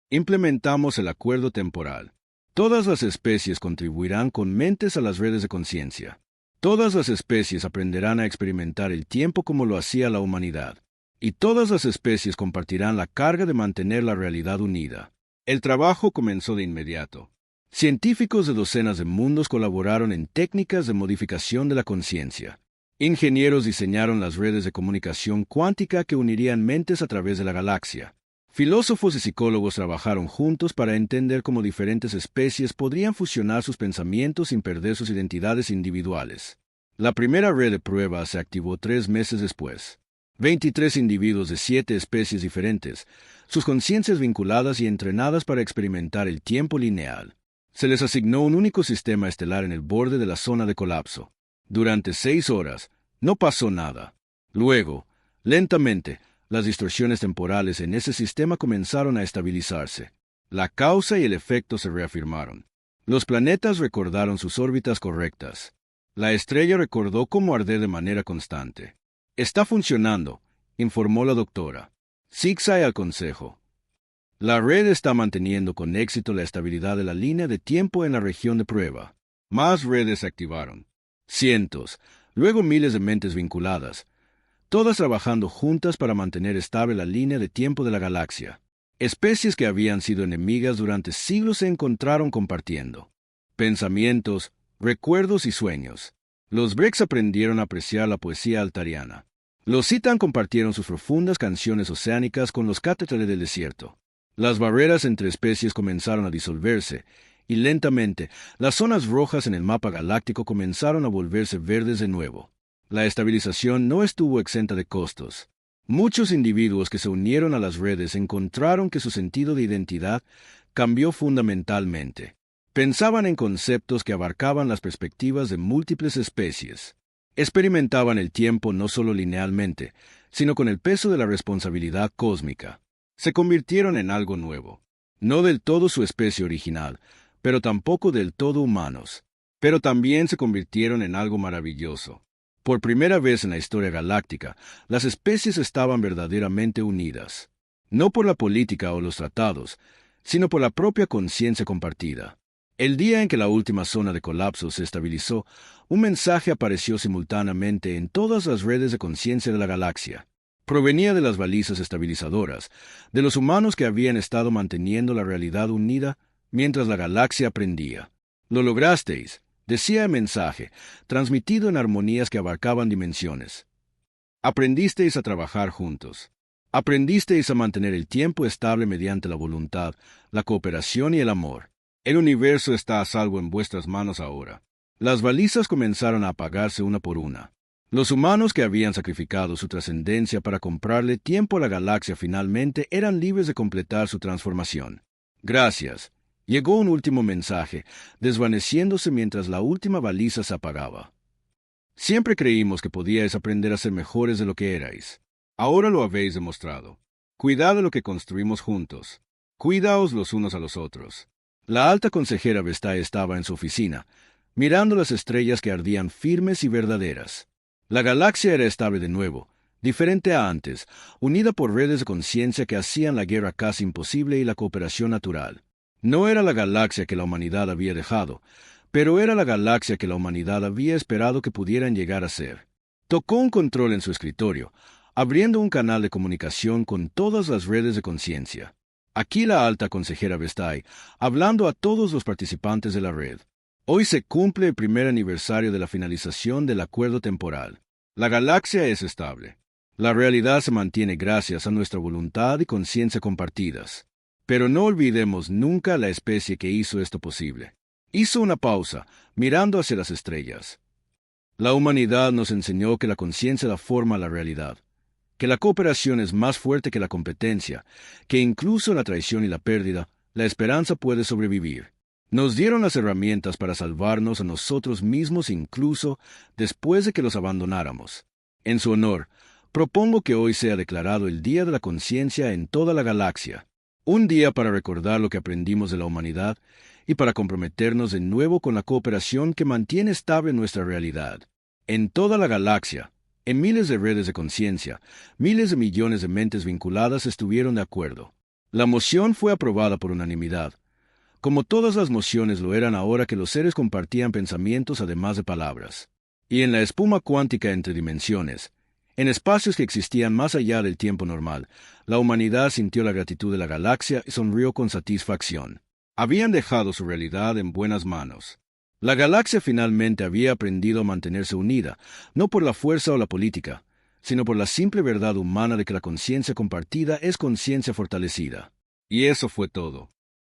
Implementamos el acuerdo temporal. Todas las especies contribuirán con mentes a las redes de conciencia. Todas las especies aprenderán a experimentar el tiempo como lo hacía la humanidad. Y todas las especies compartirán la carga de mantener la realidad unida. El trabajo comenzó de inmediato. Científicos de docenas de mundos colaboraron en técnicas de modificación de la conciencia. Ingenieros diseñaron las redes de comunicación cuántica que unirían mentes a través de la galaxia. Filósofos y psicólogos trabajaron juntos para entender cómo diferentes especies podrían fusionar sus pensamientos sin perder sus identidades individuales. La primera red de prueba se activó 3 meses después. 23 individuos de 7 especies diferentes, sus conciencias vinculadas y entrenadas para experimentar el tiempo lineal. Se les asignó un único sistema estelar en el borde de la zona de colapso. Durante 6 horas, no pasó nada. Luego, lentamente, las distorsiones temporales en ese sistema comenzaron a estabilizarse. La causa y el efecto se reafirmaron. Los planetas recordaron sus órbitas correctas. La estrella recordó cómo arder de manera constante. Está funcionando, informó la doctora Sixai al consejo. La red está manteniendo con éxito la estabilidad de la línea de tiempo en la región de prueba. Más redes se activaron. Cientos, luego miles de mentes vinculadas, todas trabajando juntas para mantener estable la línea de tiempo de la galaxia. Especies que habían sido enemigas durante siglos se encontraron compartiendo pensamientos, recuerdos y sueños. Los Brex aprendieron a apreciar la poesía altariana. Los Citan compartieron sus profundas canciones oceánicas con los Catetrales del desierto. Las barreras entre especies comenzaron a disolverse, y lentamente las zonas rojas en el mapa galáctico comenzaron a volverse verdes de nuevo. La estabilización no estuvo exenta de costos. Muchos individuos que se unieron a las redes encontraron que su sentido de identidad cambió fundamentalmente. Pensaban en conceptos que abarcaban las perspectivas de múltiples especies. Experimentaban el tiempo no solo linealmente, sino con el peso de la responsabilidad cósmica. Se convirtieron en algo nuevo. No del todo su especie original, pero tampoco del todo humanos. Pero también se convirtieron en algo maravilloso. Por primera vez en la historia galáctica, las especies estaban verdaderamente unidas. No por la política o los tratados, sino por la propia conciencia compartida. El día en que la última zona de colapso se estabilizó, un mensaje apareció simultáneamente en todas las redes de conciencia de la galaxia. Provenía de las balizas estabilizadoras, de los humanos que habían estado manteniendo la realidad unida mientras la galaxia aprendía. «Lo lograsteis», decía el mensaje, transmitido en armonías que abarcaban dimensiones. Aprendisteis a trabajar juntos. Aprendisteis a mantener el tiempo estable mediante la voluntad, la cooperación y el amor. El universo está a salvo en vuestras manos ahora. Las balizas comenzaron a apagarse una por una. Los humanos que habían sacrificado su trascendencia para comprarle tiempo a la galaxia finalmente eran libres de completar su transformación. Gracias. Llegó un último mensaje, desvaneciéndose mientras la última baliza se apagaba. Siempre creímos que podíais aprender a ser mejores de lo que erais. Ahora lo habéis demostrado. Cuidad de lo que construimos juntos. Cuidaos los unos a los otros. La alta consejera Vestae estaba en su oficina, mirando las estrellas que ardían firmes y verdaderas. La galaxia era estable de nuevo, diferente a antes, unida por redes de conciencia que hacían la guerra casi imposible y la cooperación natural. No era la galaxia que la humanidad había dejado, pero era la galaxia que la humanidad había esperado que pudieran llegar a ser. Tocó un control en su escritorio, abriendo un canal de comunicación con todas las redes de conciencia. Aquí la alta consejera Vestae, hablando a todos los participantes de la red. Hoy se cumple el primer aniversario de la finalización del acuerdo temporal. La galaxia es estable. La realidad se mantiene gracias a nuestra voluntad y conciencia compartidas. Pero no olvidemos nunca la especie que hizo esto posible. Hizo una pausa, mirando hacia las estrellas. La humanidad nos enseñó que la conciencia da forma a la realidad, que la cooperación es más fuerte que la competencia, que incluso en la traición y la pérdida, la esperanza puede sobrevivir. Nos dieron las herramientas para salvarnos a nosotros mismos incluso después de que los abandonáramos. En su honor, propongo que hoy sea declarado el Día de la Conciencia en toda la galaxia. Un día para recordar lo que aprendimos de la humanidad y para comprometernos de nuevo con la cooperación que mantiene estable nuestra realidad. En toda la galaxia, en miles de redes de conciencia, miles de millones de mentes vinculadas estuvieron de acuerdo. La moción fue aprobada por unanimidad, como todas las mociones lo eran ahora que los seres compartían pensamientos además de palabras. Y en la espuma cuántica entre dimensiones, en espacios que existían más allá del tiempo normal, la humanidad sintió la gratitud de la galaxia y sonrió con satisfacción. Habían dejado su realidad en buenas manos. La galaxia finalmente había aprendido a mantenerse unida, no por la fuerza o la política, sino por la simple verdad humana de que la conciencia compartida es conciencia fortalecida. Y eso fue todo.